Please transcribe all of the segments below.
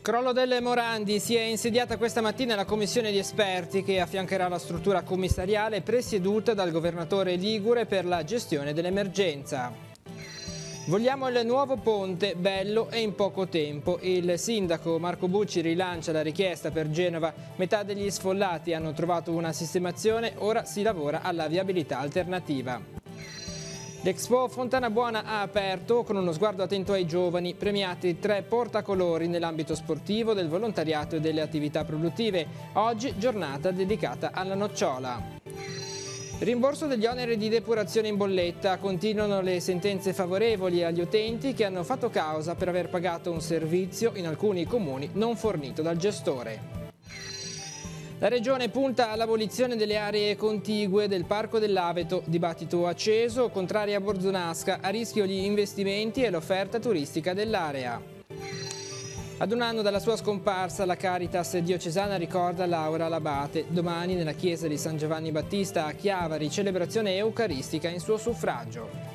Crollo del Morandi. Si è insediata questa mattina la commissione di esperti che affiancherà la struttura commissariale presieduta dal governatore ligure per la gestione dell'emergenza. Vogliamo il nuovo ponte, bello e in poco tempo. Il sindaco Marco Bucci rilancia la richiesta per Genova. Metà degli sfollati hanno trovato una sistemazione, ora si lavora alla viabilità alternativa. L'Expo Fontana Buona ha aperto con uno sguardo attento ai giovani, premiati 3 portacolori nell'ambito sportivo, del volontariato e delle attività produttive. Oggi giornata dedicata alla nocciola. Rimborso degli oneri di depurazione in bolletta. Continuano le sentenze favorevoli agli utenti che hanno fatto causa per aver pagato un servizio in alcuni comuni non fornito dal gestore. La Regione punta all'abolizione delle aree contigue del Parco dell'Aveto. Dibattito acceso, contraria a Borzonasca, a rischio gli investimenti e l'offerta turistica dell'area. Ad un anno dalla sua scomparsa, la Caritas diocesana ricorda Laura Labate. Domani nella chiesa di San Giovanni Battista a Chiavari, celebrazione eucaristica in suo suffragio.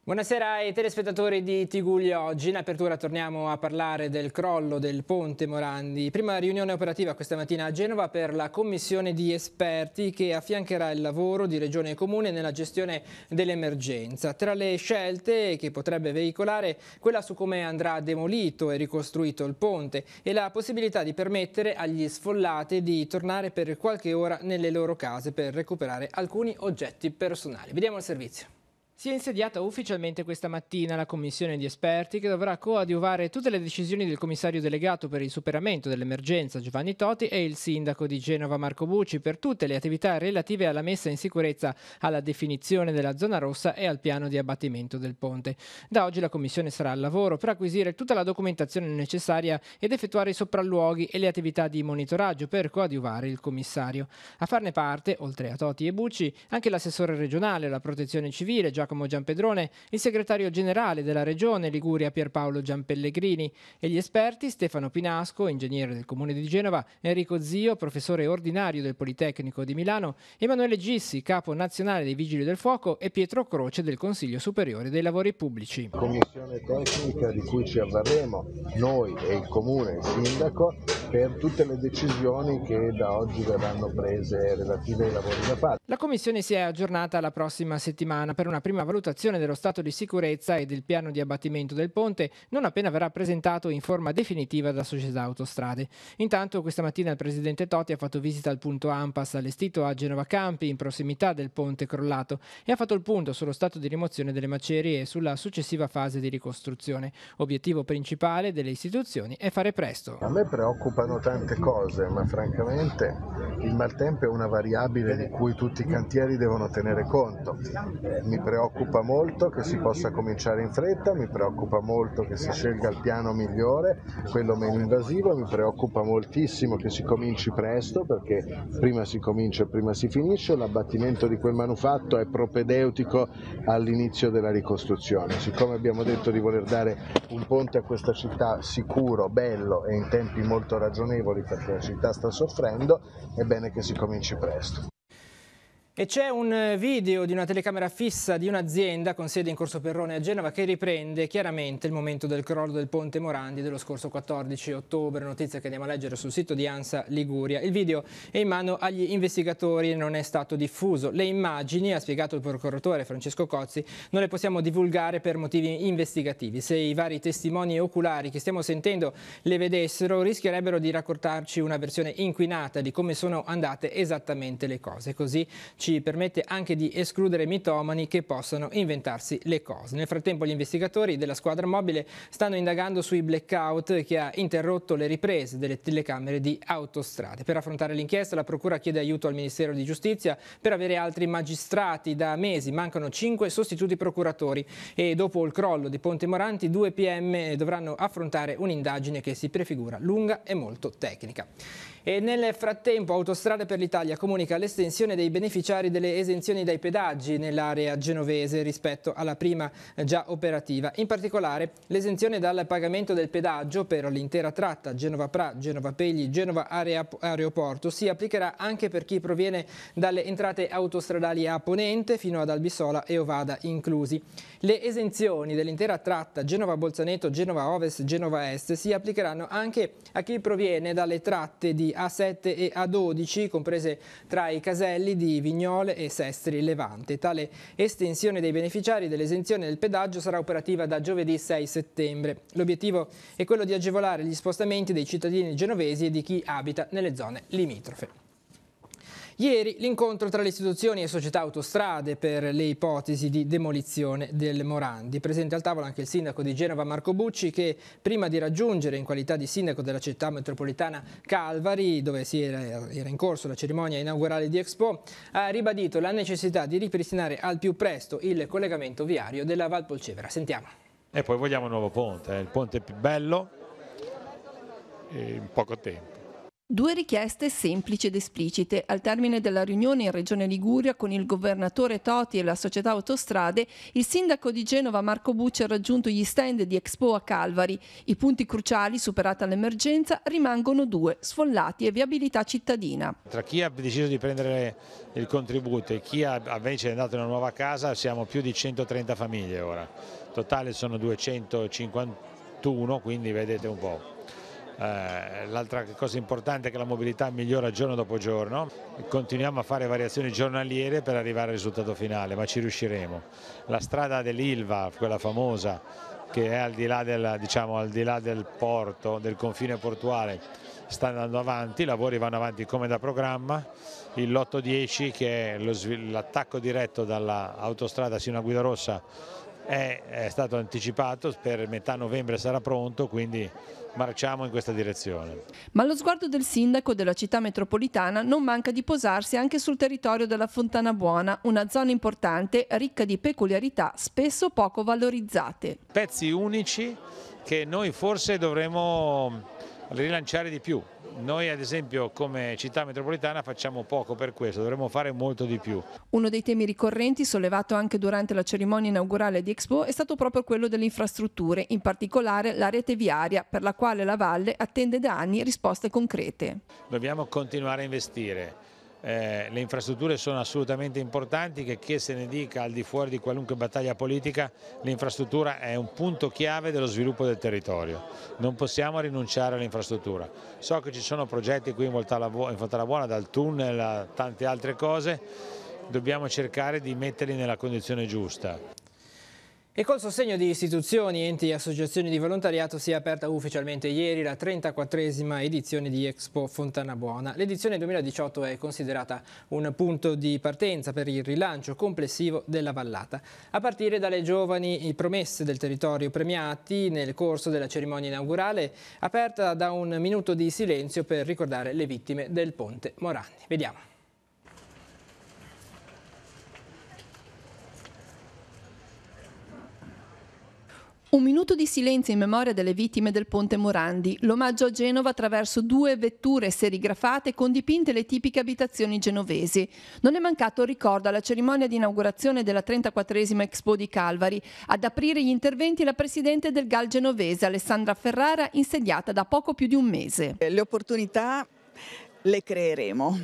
Buonasera ai telespettatori di TG Oggi. In apertura torniamo a parlare del crollo del ponte Morandi. Prima riunione operativa questa mattina a Genova per la commissione di esperti che affiancherà il lavoro di Regione e Comune nella gestione dell'emergenza. Tra le scelte che potrebbe veicolare quella su come andrà demolito e ricostruito il ponte e la possibilità di permettere agli sfollati di tornare per qualche ora nelle loro case per recuperare alcuni oggetti personali. Vediamo il servizio. Si è insediata ufficialmente questa mattina la commissione di esperti che dovrà coadiuvare tutte le decisioni del commissario delegato per il superamento dell'emergenza Giovanni Toti e il sindaco di Genova Marco Bucci per tutte le attività relative alla messa in sicurezza, alla definizione della zona rossa e al piano di abbattimento del ponte. Da oggi la commissione sarà al lavoro per acquisire tutta la documentazione necessaria ed effettuare i sopralluoghi e le attività di monitoraggio per coadiuvare il commissario. A farne parte, oltre a Toti e Bucci, anche l'assessore regionale alla protezione civile Giacomo Giampedrone, il segretario generale della Regione Liguria Pierpaolo Giampellegrini e gli esperti Stefano Pinasco, ingegnere del Comune di Genova, Enrico Zio, professore ordinario del Politecnico di Milano, Emanuele Gissi, capo nazionale dei Vigili del Fuoco e Pietro Croce del Consiglio Superiore dei Lavori Pubblici. Commissione tecnica di cui ci avvarremo noi e il Comune e il Sindaco per tutte le decisioni che da oggi verranno prese relative ai lavori da fare. La Commissione si è aggiornata la prossima settimana per una prima valutazione dello stato di sicurezza e del piano di abbattimento del ponte non appena verrà presentato in forma definitiva da Società Autostrade. Intanto questa mattina il presidente Toti ha fatto visita al punto ANPAS allestito a Genova Campi in prossimità del ponte crollato e ha fatto il punto sullo stato di rimozione delle macerie e sulla successiva fase di ricostruzione. Obiettivo principale delle istituzioni è fare presto. A me preoccupano tante cose, ma francamente il maltempo è una variabile di cui tutti i cantieri devono tenere conto. Mi preoccupa molto che si possa cominciare in fretta, mi preoccupa molto che si scelga il piano migliore, quello meno invasivo, mi preoccupa moltissimo che si cominci presto perché prima si comincia e prima si finisce, l'abbattimento di quel manufatto è propedeutico all'inizio della ricostruzione. Siccome abbiamo detto di voler dare un ponte a questa città sicuro, bello e in tempi molto ragionevoli perché la città sta soffrendo, è bene che si cominci presto. E c'è un video di una telecamera fissa di un'azienda con sede in Corso Perrone a Genova che riprende chiaramente il momento del crollo del ponte Morandi dello scorso 14 ottobre, notizia che andiamo a leggere sul sito di ANSA Liguria. Il video è in mano agli investigatori e non è stato diffuso. Le immagini, ha spiegato il procuratore Francesco Cozzi, non le possiamo divulgare per motivi investigativi. Se i vari testimoni oculari che stiamo sentendo le vedessero rischierebbero di raccontarci una versione inquinata di come sono andate esattamente le cose. Così ci permette anche di escludere mitomani che possano inventarsi le cose. Nel frattempo gli investigatori della squadra mobile stanno indagando sui blackout che ha interrotto le riprese delle telecamere di Autostrade. Per affrontare l'inchiesta la Procura chiede aiuto al Ministero di Giustizia per avere altri magistrati. Da mesi mancano 5 sostituti procuratori e dopo il crollo di Ponte Morandi 2 PM dovranno affrontare un'indagine che si prefigura lunga e molto tecnica. E nel frattempo Autostrade per l'Italia comunica l'estensione dei beneficiari delle esenzioni dai pedaggi nell'area genovese rispetto alla prima già operativa. In particolare l'esenzione dal pagamento del pedaggio per l'intera tratta Genova-Pra, Genova-Pegli, Genova-Aeroporto si applicherà anche per chi proviene dalle entrate autostradali a Ponente fino ad Albissola e Ovada inclusi. Le esenzioni dell'intera tratta Genova-Bolzaneto, Genova-Ovest, Genova-Est si applicheranno anche a chi proviene dalle tratte di A7 e A12, comprese tra i caselli di Vignole e Sestri Levante. Tale estensione dei beneficiari dell'esenzione del pedaggio sarà operativa da giovedì 6 settembre. L'obiettivo è quello di agevolare gli spostamenti dei cittadini genovesi e di chi abita nelle zone limitrofe. Ieri l'incontro tra le istituzioni e società autostrade per le ipotesi di demolizione del Morandi. Presente al tavolo anche il sindaco di Genova Marco Bucci che prima di raggiungere in qualità di sindaco della città metropolitana Calvari, dove era in corso la cerimonia inaugurale di Expo, ha ribadito la necessità di ripristinare al più presto il collegamento viario della Valpolcevera. Sentiamo. E poi vogliamo un nuovo ponte, il ponte più bello in poco tempo. Due richieste semplici ed esplicite. Al termine della riunione in Regione Liguria con il governatore Toti e la società autostrade, il sindaco di Genova Marco Bucci ha raggiunto gli stand di Expo a Calvari. I punti cruciali, superata l'emergenza, rimangono due: sfollati e viabilità cittadina. Tra chi ha deciso di prendere il contributo e chi invece è andato in una nuova casa siamo più di 130 famiglie ora. Totale sono 251, quindi vedete un po'. L'altra cosa importante è che la mobilità migliora giorno dopo giorno, continuiamo a fare variazioni giornaliere per arrivare al risultato finale, ma ci riusciremo. La strada dell'Ilva, quella famosa che è al di là del porto, del confine portuale, sta andando avanti, i lavori vanno avanti come da programma. Il lotto 10, che è l'attacco diretto dall'autostrada sino a Guidarossa, è stato anticipato, per metà novembre sarà pronto, quindi marciamo in questa direzione. Ma lo sguardo del sindaco della città metropolitana non manca di posarsi anche sul territorio della Fontana Buona, una zona importante, ricca di peculiarità spesso poco valorizzate. Pezzi unici che noi forse dovremmo rilanciare di più. Noi ad esempio come città metropolitana facciamo poco per questo, dovremmo fare molto di più. Uno dei temi ricorrenti sollevato anche durante la cerimonia inaugurale di Expo è stato proprio quello delle infrastrutture, in particolare la rete viaria, per la quale la Valle attende da anni risposte concrete. Dobbiamo continuare a investire. Le infrastrutture sono assolutamente importanti, che se ne dica al di fuori di qualunque battaglia politica, l'infrastruttura è un punto chiave dello sviluppo del territorio, non possiamo rinunciare all'infrastruttura. So che ci sono progetti qui in Fontana Buona, dal tunnel a tante altre cose, dobbiamo cercare di metterli nella condizione giusta. E col sostegno di istituzioni, enti e associazioni di volontariato si è aperta ufficialmente ieri la 34esima edizione di Expo Fontana Buona. L'edizione 2018 è considerata un punto di partenza per il rilancio complessivo della vallata, a partire dalle giovani promesse del territorio premiati nel corso della cerimonia inaugurale, aperta da un minuto di silenzio per ricordare le vittime del Ponte Morandi. Vediamo. Un minuto di silenzio in memoria delle vittime del Ponte Morandi, l'omaggio a Genova attraverso due vetture serigrafate con dipinte le tipiche abitazioni genovesi. Non è mancato il ricordo alla cerimonia di inaugurazione della 34esima Expo di Calvari. Ad aprire gli interventi la presidente del GAL genovese Alessandra Ferrara, insediata da poco più di un mese. Le opportunità le creeremo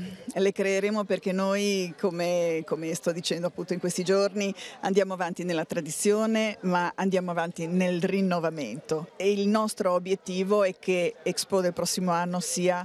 perché noi, come sto dicendo appunto in questi giorni, andiamo avanti nella tradizione ma andiamo avanti nel rinnovamento e il nostro obiettivo è che Expo del prossimo anno sia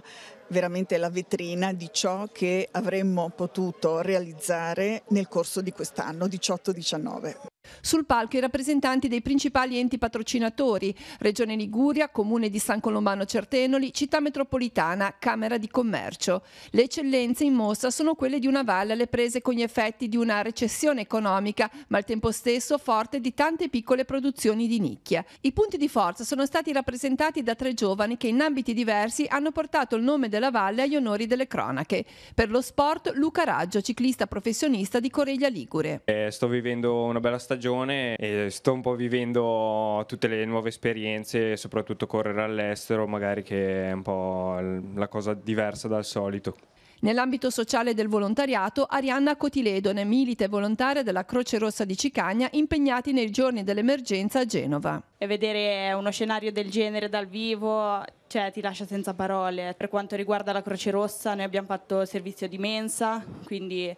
veramente la vetrina di ciò che avremmo potuto realizzare nel corso di quest'anno 18-19. Sul palco i rappresentanti dei principali enti patrocinatori: Regione Liguria, Comune di San Colombano Certenoli, Città Metropolitana, Camera di Commercio. Le eccellenze in mostra sono quelle di una valle alle prese con gli effetti di una recessione economica, ma al tempo stesso forte di tante piccole produzioni di nicchia. I punti di forza sono stati rappresentati da 3 giovani che in ambiti diversi hanno portato il nome della della Valle agli onori delle cronache. Per lo sport, Luca Raggio, ciclista professionista di Coreglia Ligure. Sto vivendo una bella stagione e sto un po' vivendo tutte le nuove esperienze, soprattutto correre all'estero, magari, che è un po' la cosa diversa dal solito. Nell'ambito sociale del volontariato, Arianna Cotiledone, milite volontaria della Croce Rossa di Cicagna, impegnati nei giorni dell'emergenza a Genova. E vedere uno scenario del genere dal vivo, ti lascia senza parole. Per quanto riguarda la Croce Rossa, noi abbiamo fatto servizio di mensa, quindi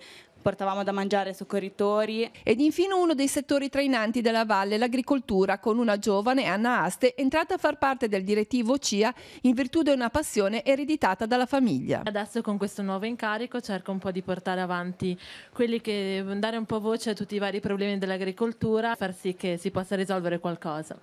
portavamo da mangiare ai soccorritori. Ed infine uno dei settori trainanti della Valle, l'agricoltura, con una giovane, Anna Aste, entrata a far parte del direttivo CIA in virtù di una passione ereditata dalla famiglia. Adesso con questo nuovo incarico cerco un po' di portare avanti dare un po' voce a tutti i vari problemi dell'agricoltura, far sì che si possa risolvere qualcosa.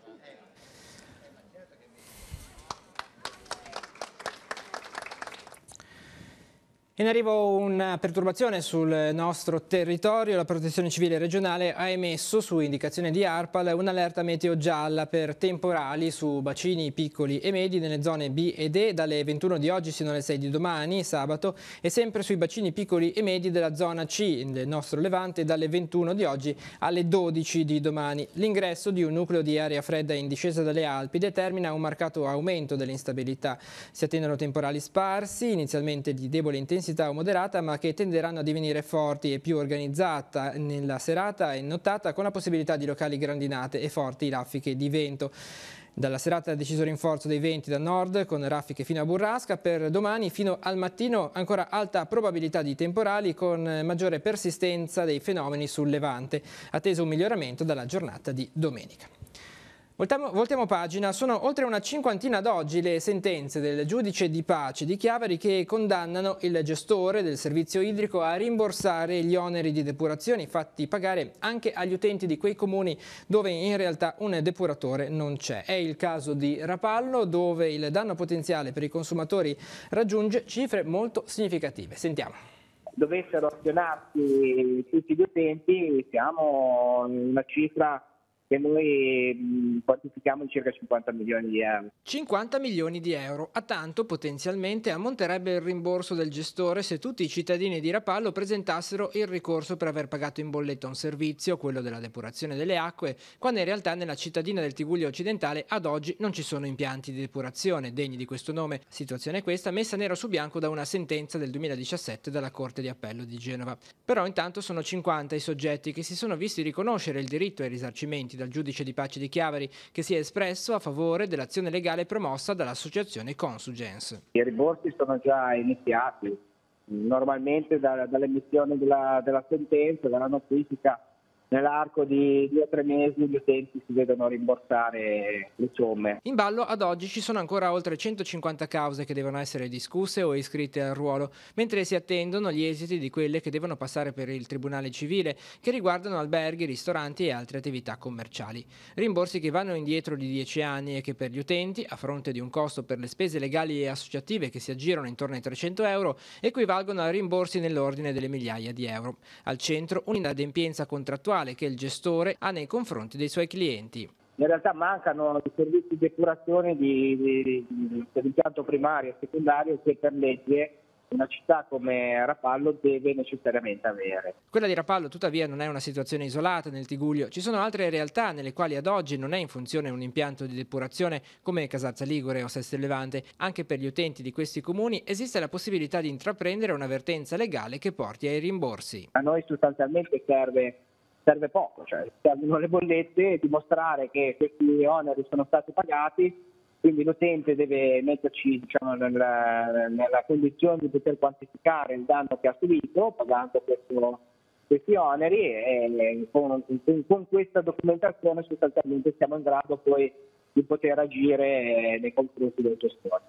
In arrivo una perturbazione sul nostro territorio. La Protezione Civile regionale ha emesso, su indicazione di ARPAL, un'allerta meteo gialla per temporali su bacini piccoli e medi nelle zone B e D dalle 21 di oggi sino alle 6 di domani, sabato, e sempre sui bacini piccoli e medi della zona C del nostro Levante dalle 21 di oggi alle 12 di domani. L'ingresso di un nucleo di aria fredda in discesa dalle Alpi determina un marcato aumento dell'instabilità. Si attendono temporali sparsi, inizialmente di debole intensità o moderata, ma che tenderanno a divenire forti e più organizzata nella serata e nottata, con la possibilità di locali grandinate e forti raffiche di vento. Dalla serata deciso rinforzo dei venti da nord con raffiche fino a burrasca. Per domani fino al mattino ancora alta probabilità di temporali con maggiore persistenza dei fenomeni sul Levante, atteso un miglioramento dalla giornata di domenica. Voltiamo pagina. Sono oltre una cinquantina ad oggi le sentenze del giudice di pace di Chiavari che condannano il gestore del servizio idrico a rimborsare gli oneri di depurazione fatti pagare anche agli utenti di quei comuni dove in realtà un depuratore non c'è. È il caso di Rapallo, dove il danno potenziale per i consumatori raggiunge cifre molto significative. Sentiamo. Dovessero azionarsi tutti gli utenti, siamo in una cifra che noi quantifichiamo in circa 50 milioni di euro. 50 milioni di euro. A tanto potenzialmente ammonterebbe il rimborso del gestore se tutti i cittadini di Rapallo presentassero il ricorso per aver pagato in bolletta un servizio, quello della depurazione delle acque, quando in realtà nella cittadina del Tigullio occidentale ad oggi non ci sono impianti di depurazione degni di questo nome. Situazione questa messa nero su bianco da una sentenza del 2017 dalla Corte di Appello di Genova. Però intanto sono 50 i soggetti che si sono visti riconoscere il diritto ai risarcimenti dal giudice di pace di Chiavari, che si è espresso a favore dell'azione legale promossa dall'associazione Consugens. I rimborsi sono già iniziati, normalmente dall'emissione della sentenza, dalla notifica, nell'arco di 2 o 3 mesi gli utenti si vedono rimborsare le somme. In ballo ad oggi ci sono ancora oltre 150 cause che devono essere discusse o iscritte al ruolo, mentre si attendono gli esiti di quelle che devono passare per il Tribunale Civile, che riguardano alberghi, ristoranti e altre attività commerciali. Rimborsi che vanno indietro di 10 anni e che per gli utenti, a fronte di un costo per le spese legali e associative che si aggirano intorno ai 300 euro, equivalgono a rimborsi nell'ordine delle migliaia di euro. Al centro un'inadempienza contrattuale che il gestore ha nei confronti dei suoi clienti. In realtà mancano i servizi di depurazione dell'impianto primario e secondario che per legge una città come Rapallo deve necessariamente avere. Quella di Rapallo tuttavia non è una situazione isolata nel Tigullio. Ci sono altre realtà nelle quali ad oggi non è in funzione un impianto di depurazione come Casazza Ligure o Sestri Levante. Anche per gli utenti di questi comuni esiste la possibilità di intraprendere un'avvertenza legale che porti ai rimborsi. A noi sostanzialmente serve poco, cioè servono le bollette e dimostrare che questi oneri sono stati pagati, quindi l'utente deve metterci nella condizione di poter quantificare il danno che ha subito pagando questi oneri e con questa documentazione sostanzialmente siamo in grado poi di poter agire nei confronti del gestore.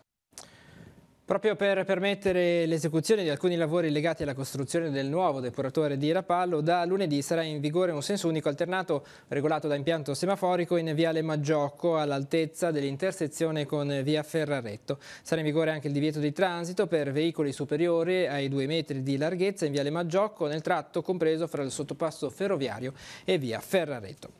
Proprio per permettere l'esecuzione di alcuni lavori legati alla costruzione del nuovo depuratore di Rapallo, da lunedì sarà in vigore un senso unico alternato regolato da impianto semaforico in Viale Maggiocco all'altezza dell'intersezione con Via Ferraretto. Sarà in vigore anche il divieto di transito per veicoli superiori ai 2 metri di larghezza in Viale Maggiocco nel tratto compreso fra il sottopasso ferroviario e Via Ferraretto.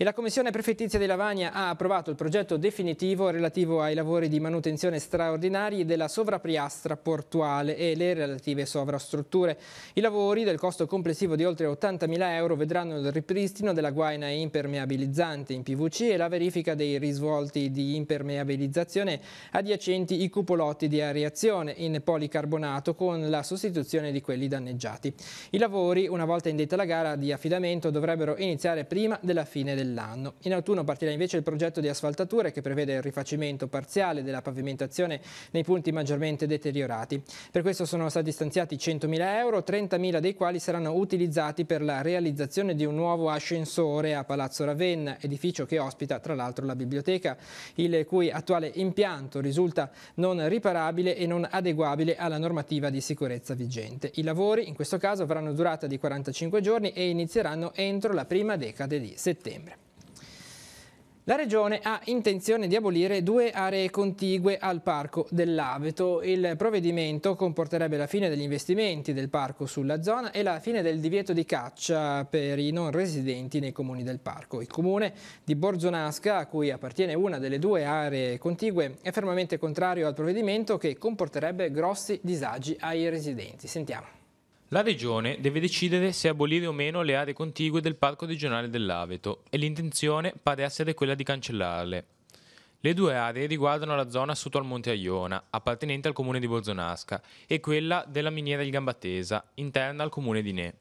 E la Commissione Prefettizia di Lavagna ha approvato il progetto definitivo relativo ai lavori di manutenzione straordinari della sovrapiastra portuale e le relative sovrastrutture. I lavori, del costo complessivo di oltre 80.000 euro, vedranno il ripristino della guaina impermeabilizzante in PVC e la verifica dei risvolti di impermeabilizzazione adiacenti i cupolotti di areazione in policarbonato con la sostituzione di quelli danneggiati. I lavori, una volta indetta la gara di affidamento, dovrebbero iniziare prima della fine dell'anno. In autunno partirà invece il progetto di asfaltature che prevede il rifacimento parziale della pavimentazione nei punti maggiormente deteriorati. Per questo sono stati stanziati 100.000 euro, 30.000 dei quali saranno utilizzati per la realizzazione di un nuovo ascensore a Palazzo Ravenna, edificio che ospita tra l'altro la biblioteca, il cui attuale impianto risulta non riparabile e non adeguabile alla normativa di sicurezza vigente. I lavori in questo caso avranno durata di 45 giorni e inizieranno entro la prima decade di settembre. La Regione ha intenzione di abolire 2 aree contigue al Parco dell'Aveto. Il provvedimento comporterebbe la fine degli investimenti del parco sulla zona e la fine del divieto di caccia per i non residenti nei comuni del parco. Il comune di Borzonasca, a cui appartiene una delle 2 aree contigue, è fermamente contrario al provvedimento che comporterebbe grossi disagi ai residenti. Sentiamo. La Regione deve decidere se abolire o meno le aree contigue del Parco regionale dell'Aveto e l'intenzione pare essere quella di cancellarle. Le 2 aree riguardano la zona sotto al Monte Aiona, appartenente al comune di Borzonasca, e quella della miniera Il Gambatesa, interna al comune di Ne.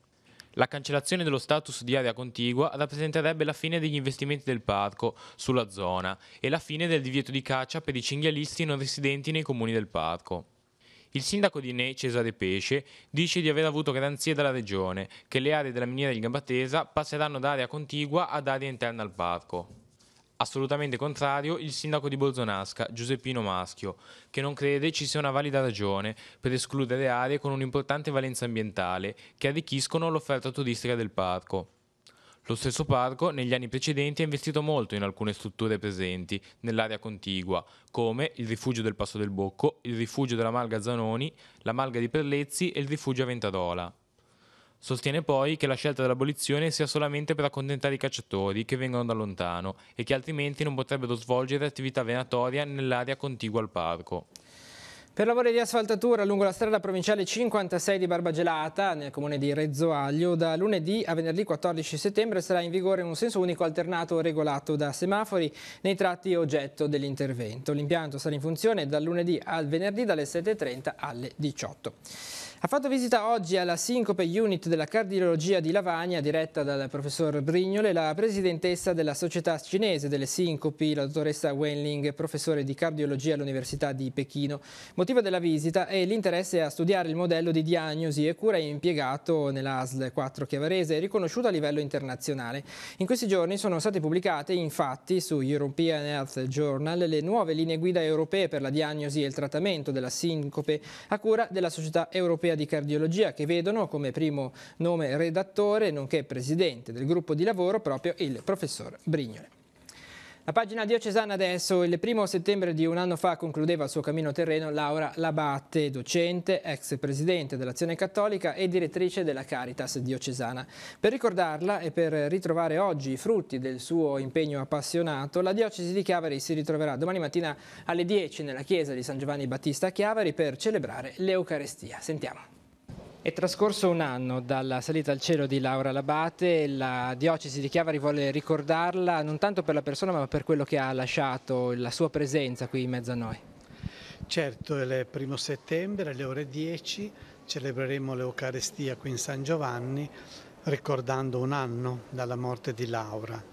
La cancellazione dello status di area contigua rappresenterebbe la fine degli investimenti del parco sulla zona e la fine del divieto di caccia per i cinghialisti non residenti nei comuni del parco. Il sindaco di Ne, Cesare Pesce, dice di aver avuto garanzie dalla Regione che le aree della miniera del Gambatesa passeranno da area contigua ad area interna al parco. Assolutamente contrario il sindaco di Borzonasca, Giuseppino Maschio, che non crede ci sia una valida ragione per escludere aree con un'importante valenza ambientale che arricchiscono l'offerta turistica del parco. Lo stesso parco negli anni precedenti ha investito molto in alcune strutture presenti nell'area contigua, come il rifugio del Passo del Bocco, il rifugio della Malga Zanoni, la Malga di Perlezzi e il rifugio Aventarola. Sostiene poi che la scelta dell'abolizione sia solamente per accontentare i cacciatori che vengono da lontano e che altrimenti non potrebbero svolgere attività venatoria nell'area contigua al parco. Per lavori di asfaltatura lungo la strada provinciale 56 di Barbagelata, nel comune di Rezzoaglio, da lunedì a venerdì 14 settembre sarà in vigore un senso unico alternato regolato da semafori nei tratti oggetto dell'intervento. L'impianto sarà in funzione dal lunedì al venerdì dalle 7:30 alle 18. Ha fatto visita oggi alla Sincope Unit della cardiologia di Lavagna, diretta dal professor Brignole, la presidentessa della Società Cinese delle Sincopi, la dottoressa Wenling, professore di cardiologia all'Università di Pechino. Motivo della visita è l'interesse a studiare il modello di diagnosi e cura impiegato nella ASL 4 Chiavarese, riconosciuto a livello internazionale. In questi giorni sono state pubblicate infatti su European Health Journal le nuove linee guida europee per la diagnosi e il trattamento della sincope a cura della Società Europea di Cardiologia, che vedono come primo nome redattore nonché presidente del gruppo di lavoro proprio il professor Brignole. La pagina diocesana adesso. Il 1° settembre di un anno fa concludeva il suo cammino terreno Laura Labate, docente, ex presidente dell'Azione Cattolica e direttrice della Caritas diocesana. Per ricordarla e per ritrovare oggi i frutti del suo impegno appassionato, la diocesi di Chiavari si ritroverà domani mattina alle 10 nella chiesa di San Giovanni Battista a Chiavari per celebrare l'Eucarestia. Sentiamo. È trascorso un anno dalla salita al cielo di Laura Labate, la diocesi di Chiavari vuole ricordarla non tanto per la persona ma per quello che ha lasciato, la sua presenza qui in mezzo a noi. Certo, è il 1° settembre alle ore 10 celebreremo l'Eucarestia qui in San Giovanni ricordando un anno dalla morte di Laura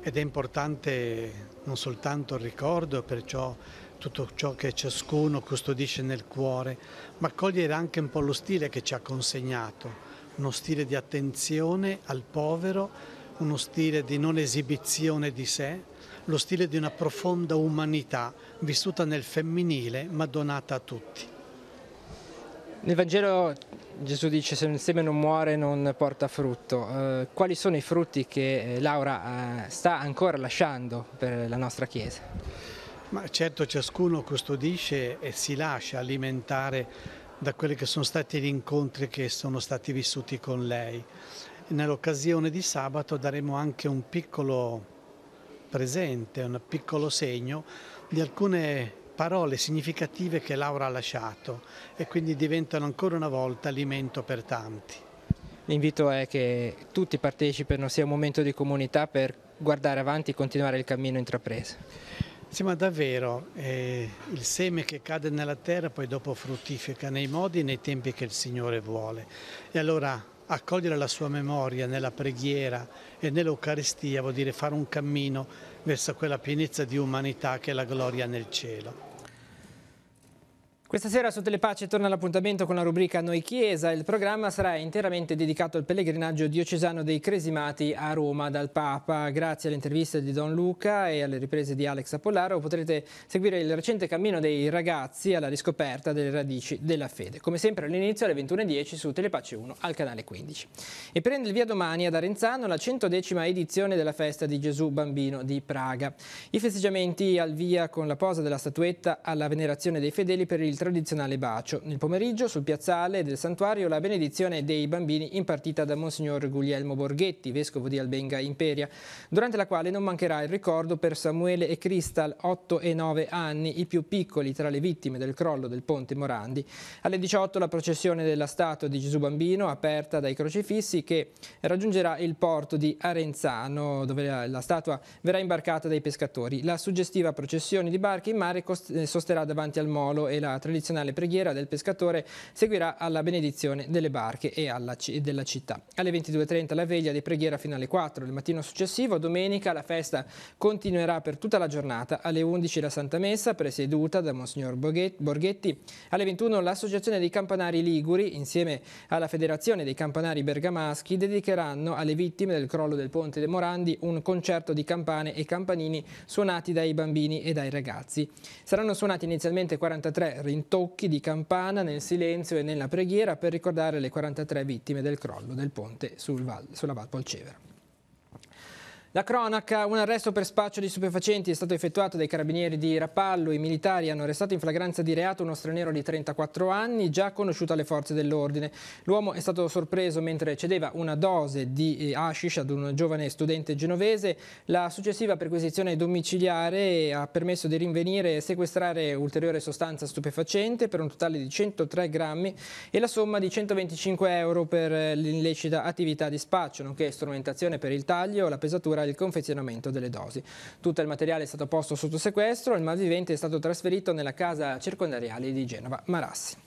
ed è importante non soltanto il ricordo, perciò tutto ciò che ciascuno custodisce nel cuore, ma cogliere anche un po' lo stile che ci ha consegnato, uno stile di attenzione al povero, uno stile di non esibizione di sé, lo stile di una profonda umanità vissuta nel femminile ma donata a tutti. Nel Vangelo Gesù dice: se il seme non muore non porta frutto. Quali sono i frutti che Laura sta ancora lasciando per la nostra Chiesa? Ma certo, ciascuno custodisce e si lascia alimentare da quelli che sono stati gli incontri che sono stati vissuti con lei. Nell'occasione di sabato daremo anche un piccolo presente, un piccolo segno di alcune parole significative che Laura ha lasciato e quindi diventano ancora una volta alimento per tanti. L'invito è che tutti partecipino, sia un momento di comunità per guardare avanti e continuare il cammino intrapreso. Sì, ma davvero, il seme che cade nella terra poi dopo fruttifica nei modi e nei tempi che il Signore vuole. E allora accogliere la sua memoria nella preghiera e nell'Eucaristia vuol dire fare un cammino verso quella pienezza di umanità che è la gloria nel cielo. Questa sera su Telepace torna l'appuntamento con la rubrica Noi Chiesa. Il programma sarà interamente dedicato al pellegrinaggio diocesano dei Cresimati a Roma dal Papa. Grazie alle interviste di Don Luca e alle riprese di Alex Apollaro potrete seguire il recente cammino dei ragazzi alla riscoperta delle radici della fede. Come sempre all'inizio alle 21:10 su Telepace 1 al canale 15. E prende il via domani ad Arenzano la 110ª edizione della festa di Gesù Bambino di Praga. I festeggiamenti al via con la posa della statuetta alla venerazione dei fedeli per il tradizionale bacio. Nel pomeriggio sul piazzale del santuario la benedizione dei bambini impartita da Monsignor Guglielmo Borghetti, vescovo di Albenga Imperia, durante la quale non mancherà il ricordo per Samuele e Cristal, 8 e 9 anni, i più piccoli tra le vittime del crollo del ponte Morandi. Alle 18 la processione della statua di Gesù Bambino, aperta dai crocifissi, che raggiungerà il porto di Arenzano, dove la statua verrà imbarcata dai pescatori. La suggestiva processione di barche in mare sosterrà davanti al molo e la tradizionale preghiera del pescatore seguirà alla benedizione delle barche e della città. Alle 22:30 la veglia di preghiera fino alle 4 del mattino successivo. Domenica la festa continuerà per tutta la giornata. Alle 11 la Santa Messa presieduta da Monsignor Borghetti. Alle 21 l'Associazione dei Campanari Liguri insieme alla Federazione dei Campanari Bergamaschi dedicheranno alle vittime del crollo del ponte de Morandi un concerto di campane e campanini suonati dai bambini e dai ragazzi. Saranno suonati inizialmente 43 rintocchi di campana nel silenzio e nella preghiera per ricordare le 43 vittime del crollo del ponte sulla Val Polcevera. La cronaca, un arresto per spaccio di stupefacenti è stato effettuato dai carabinieri di Rapallo. I militari hanno arrestato in flagranza di reato uno straniero di 34 anni, già conosciuto alle forze dell'ordine. L'uomo è stato sorpreso mentre cedeva una dose di hashish ad un giovane studente genovese. La successiva perquisizione domiciliare ha permesso di rinvenire e sequestrare ulteriore sostanza stupefacente per un totale di 103 grammi e la somma di 125 euro per l'illecita attività di spaccio, nonché strumentazione per il taglio, la pesatura e il confezionamento delle dosi. Tutto il materiale è stato posto sotto sequestro, il malvivente è stato trasferito nella casa circondariale di Genova Marassi.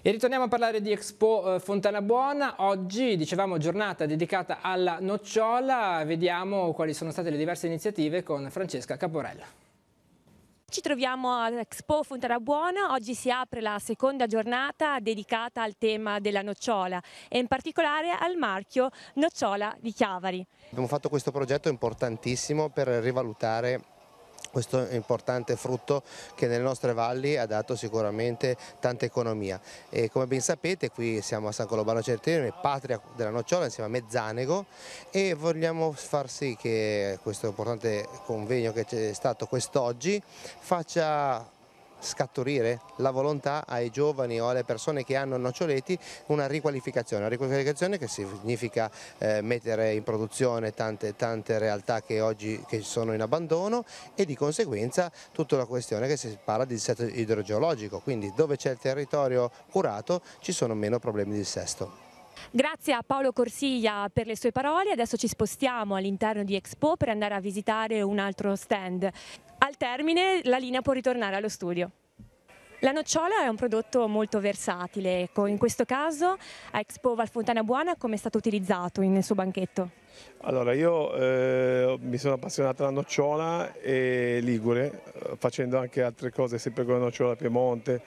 E ritorniamo a parlare di Expo Fontanabuona. Oggi, dicevamo, giornata dedicata alla nocciola. Vediamo quali sono state le diverse iniziative con Francesca Caporella. Ci troviamo all'Expo Fontanabuona, oggi si apre la seconda giornata dedicata al tema della nocciola e in particolare al marchio Nocciola di Chiavari. Abbiamo fatto questo progetto importantissimo per rivalutare questo importante frutto che nelle nostre valli ha dato sicuramente tanta economia. E come ben sapete qui siamo a San Colobano Certino, patria della nocciola, insieme a Mezzanego, e vogliamo far sì che questo importante convegno che c'è stato quest'oggi faccia scaturire la volontà ai giovani o alle persone che hanno noccioleti una riqualificazione che significa mettere in produzione tante realtà che oggi sono in abbandono e di conseguenza tutta la questione che si parla di dissesto idrogeologico, quindi dove c'è il territorio curato ci sono meno problemi di dissesto. Grazie a Paolo Corsiglia per le sue parole, adesso ci spostiamo all'interno di Expo per andare a visitare un altro stand. Al termine la linea può ritornare allo studio. La nocciola è un prodotto molto versatile, in questo caso a Expo Val Fontanabuona come è stato utilizzato nel suo banchetto? Allora io mi sono appassionato alla nocciola e ligure, facendo anche altre cose sempre con la nocciola Piemonte,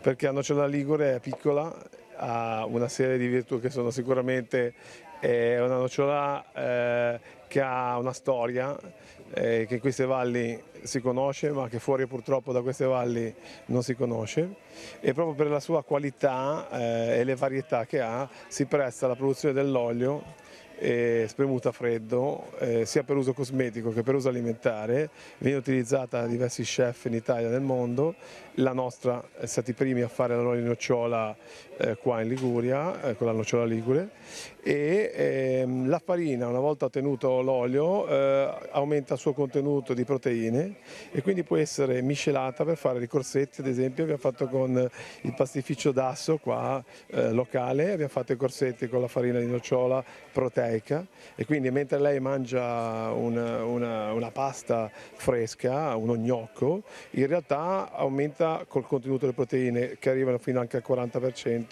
perché la nocciola ligure è piccola, ha una serie di virtù che sono sicuramente una nocciola che ha una storia, che in queste valli si conosce ma che fuori purtroppo da queste valli non si conosce, e proprio per la sua qualità e le varietà che ha si presta alla produzione dell'olio spremuta a freddo, sia per uso cosmetico che per uso alimentare, viene utilizzata da diversi chef in Italia e nel mondo. La nostra è stati i primi a fare l'olio di nocciola qua in Liguria, con la nocciola ligure, e la farina, una volta ottenuto l'olio, aumenta il suo contenuto di proteine e quindi può essere miscelata per fare dei corsetti. Ad esempio abbiamo fatto con il pastificio d'Asso qua locale, abbiamo fatto i corsetti con la farina di nocciola proteica, e quindi mentre lei mangia una pasta fresca, uno gnocco, in realtà aumenta col contenuto delle proteine che arrivano fino anche al 40%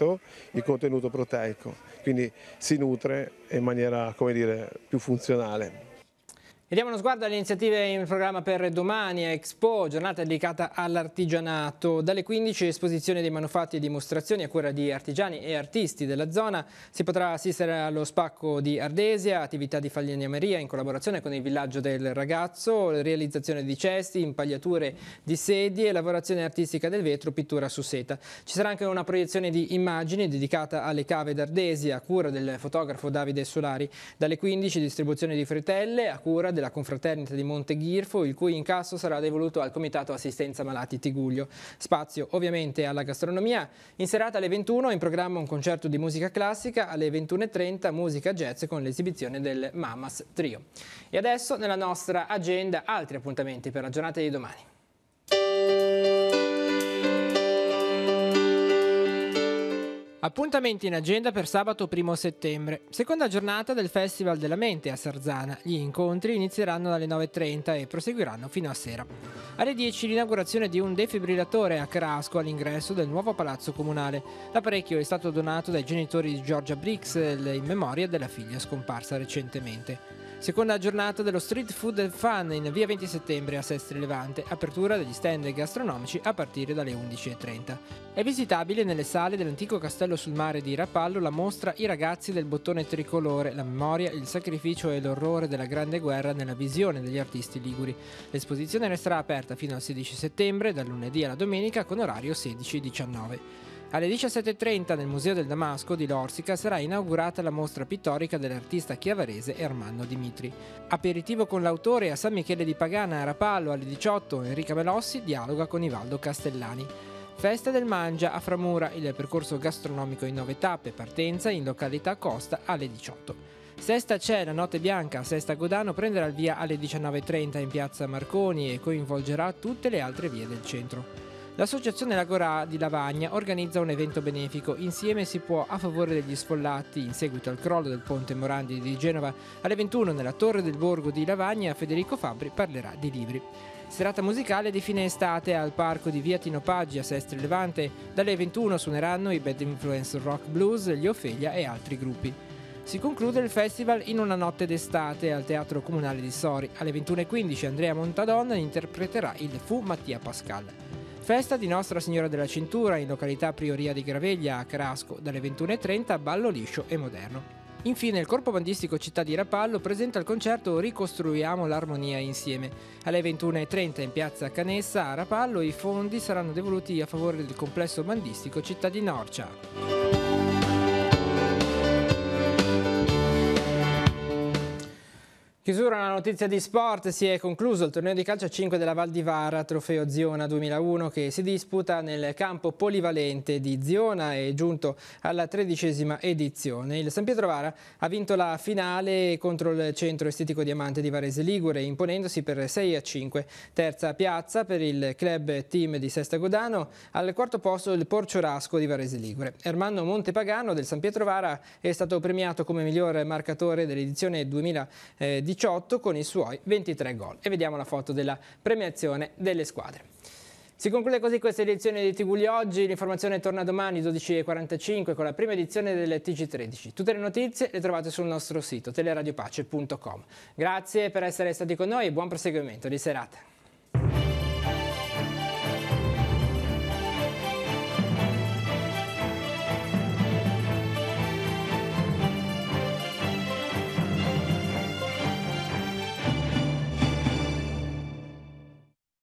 il contenuto proteico, quindi si nutre in maniera, come dire, più funzionale. E diamo uno sguardo alle iniziative in programma per domani a Expo, giornata dedicata all'artigianato. Dalle 15 esposizioni dei manufatti e dimostrazioni a cura di artigiani e artisti della zona. Si potrà assistere allo spacco di ardesia, attività di falegnameria in collaborazione con il villaggio del ragazzo, realizzazione di cesti, impagliature di sedie, lavorazione artistica del vetro, pittura su seta. Ci sarà anche una proiezione di immagini dedicata alle cave d'ardesia a cura del fotografo Davide Solari. Dalle 15 distribuzione di frittelle a cura della confraternita di Monteghirfo, il cui incasso sarà devoluto al Comitato Assistenza Malati Tigullio. Spazio ovviamente alla gastronomia. In serata alle 21 in programma un concerto di musica classica, alle 21:30 musica jazz con l'esibizione del Mamas Trio. E adesso nella nostra agenda altri appuntamenti per la giornata di domani. Appuntamenti in agenda per sabato 1 settembre, seconda giornata del Festival della Mente a Sarzana. Gli incontri inizieranno dalle 9:30 e proseguiranno fino a sera. Alle 10 l'inaugurazione di un defibrillatore a Carasco all'ingresso del nuovo palazzo comunale. L'apparecchio è stato donato dai genitori di Giorgia Brix in memoria della figlia scomparsa recentemente. Seconda giornata dello Street Food and Fun in via 20 settembre a Sestri Levante, apertura degli stand gastronomici a partire dalle 11:30. È visitabile nelle sale dell'antico castello sul mare di Rapallo la mostra I ragazzi del bottone tricolore, la memoria, il sacrificio e l'orrore della Grande Guerra nella visione degli artisti liguri. L'esposizione resterà aperta fino al 16 settembre, dal lunedì alla domenica, con orario 16-19. Alle 17:30 nel Museo del Damasco di Lorsica sarà inaugurata la mostra pittorica dell'artista chiavarese Ermanno Dimitri. Aperitivo con l'autore a San Michele di Pagana a Rapallo alle 18. Enrica Melossi dialoga con Ivaldo Castellani. Festa del Mangia a Framura, il percorso gastronomico in 9 tappe, partenza in località Costa alle 18. Sesta c'è la Notte Bianca a Sesta Godano, prenderà il via alle 19:30 in piazza Marconi e coinvolgerà tutte le altre vie del centro. L'associazione L'Agorà di Lavagna organizza un evento benefico. Insieme si può a favore degli sfollati in seguito al crollo del ponte Morandi di Genova. Alle 21 nella Torre del Borgo di Lavagna Federico Fabbri parlerà di libri. Serata musicale di fine estate al parco di via Tino Paggi a Sestri Levante. Dalle 21 suoneranno i Bad Influence Rock Blues, gli Ophelia e altri gruppi. Si conclude il festival in una notte d'estate al Teatro Comunale di Sori. Alle 21:15 Andrea Montadonna interpreterà il Fu Mattia Pascal. Festa di Nostra Signora della Cintura in località Prioria di Graveglia a Carasco, dalle 21:30 ballo liscio e moderno. Infine il Corpo Bandistico Città di Rapallo presenta il concerto Ricostruiamo l'armonia insieme. Alle 21:30 in piazza Canessa a Rapallo i fondi saranno devoluti a favore del complesso bandistico Città di Norcia. Chiusura una notizia di sport, si è concluso il torneo di calcio a 5 della Val di Vara, trofeo Ziona 2001 che si disputa nel campo polivalente di Ziona e è giunto alla 13ª edizione. Il San Pietro Vara ha vinto la finale contro il Centro Estetico Diamante di Varese Ligure imponendosi per 6-5. Terza piazza per il club team di Sesta Godano, al quarto posto il Porciorasco di Varese Ligure. Ermanno Montepagano del San Pietro Vara è stato premiato come miglior marcatore dell'edizione 2018 con i suoi 23 gol. E vediamo la foto della premiazione delle squadre. Si conclude così questa edizione di TG oggi. L'informazione torna domani 12:45 con la prima edizione del TG13. Tutte le notizie le trovate sul nostro sito teleradiopace.com. Grazie per essere stati con noi e buon proseguimento di serata.